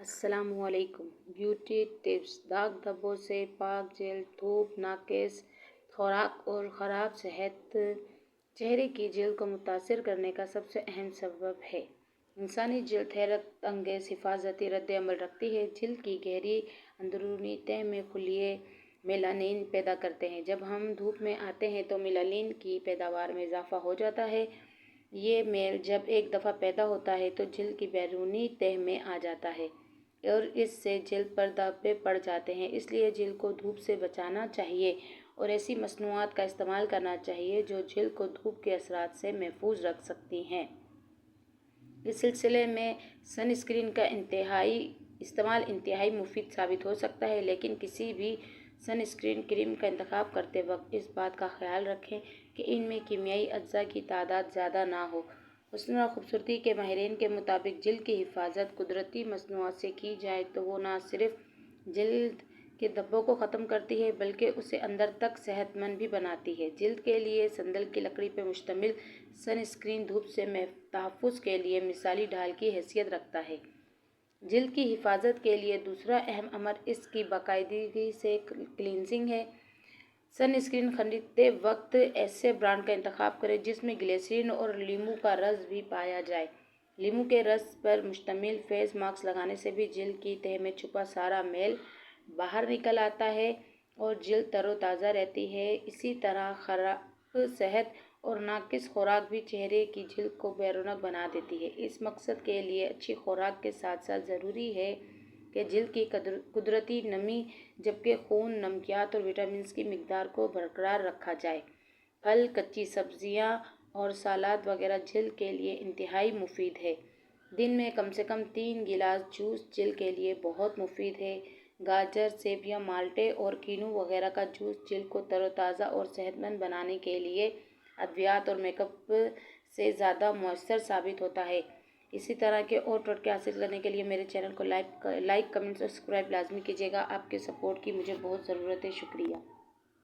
अस्सलाम वालेकुम। Beauty tips. दाग धब्बों से पाक जेल, धूप, नाक़िस खुराक और ख़राब सेहत चेहरे की जेल को मुतासिर करने का सबसे अहम सबब है। इंसानी जल्द हैरत अंगेज़ हिफाजती रद्द अमल रखती है। जल्द की गहरी अंदरूनी तह में खुलिए मेलानिन पैदा करते हैं। जब हम धूप में आते हैं तो मेलानिन की पैदावार में इजाफा हो जाता है। ये मेल जब एक दफ़ा पैदा होता है तो जल्द की बैरूनी तह में आ जाता है और इससे जल्द पर धब्बे पड़ जाते हैं। इसलिए जल्द को धूप से बचाना चाहिए और ऐसी मसनूआत का इस्तेमाल करना चाहिए जो जल्द को धूप के असरात से महफूज रख सकती हैं। इस सिलसिले में सनस्क्रीन का इस्तेमाल इंतहाई मुफीद साबित हो सकता है, लेकिन किसी भी सनस्क्रीन क्रीम का इंतखाब करते वक्त इस बात का ख्याल रखें कि इनमें कीमियाई अज्जा की तादाद ज़्यादा ना हो। हुस्न और खूबसूरती के माहिरीन के मुताबिक जल्द की हिफाजत कुदरती मसनूआत से की जाए तो वो ना सिर्फ जल्द के धब्बों को ख़त्म करती है बल्कि उसे अंदर तक सेहतमंद भी बनाती है। जल्द के लिए संदल की लकड़ी पर मुश्तमिल सनस्क्रीन धूप से तहफ़्फ़ुज़ के लिए मिसाली ढाल की हैसियत रखता है। जल्द की हिफाजत के लिए दूसरा अहम अमर इसकी बाकायदगी से क्लींजिंग है। सनस्क्रीन खरीदते वक्त ऐसे ब्रांड का इंतखाब करें जिसमें ग्लिसरीन और लीमू का रस भी पाया जाए। लीमू के रस पर मुश्तमिल फेस मास्क लगाने से भी जल्द की तह में छुपा सारा मैल बाहर निकल आता है और जल्द तरोताज़ा रहती है। इसी तरह खराब सेहत और नाक़िस खुराक भी चेहरे की जल्द को बेरौनक बना देती है। इस मकसद के लिए अच्छी खुराक के साथ साथ ज़रूरी है कि जल्द की कुदरती नमी जबकि खून, नमकियात और विटामिन की मिकदार को बरकरार रखा जाए। फल, कच्ची सब्जियां और सलाद वगैरह जल्द के लिए इंतहाई मुफीद है। दिन में कम से कम 3 गिलास जूस जल्द के लिए बहुत मुफीद है। गाजर, सेब या माल्टे और कीनू वगैरह का जूस जल्द को तरोताज़ा और सेहतमंद बनाने के लिए अद्वियात और मेकअप से ज़्यादा मौसर साबित होता है। इसी तरह के और टोटके हासिल करने के लिए मेरे चैनल को लाइक, कमेंट, सब्सक्राइब लाजमी कीजिएगा। आपके सपोर्ट की मुझे बहुत ज़रूरत है। शुक्रिया।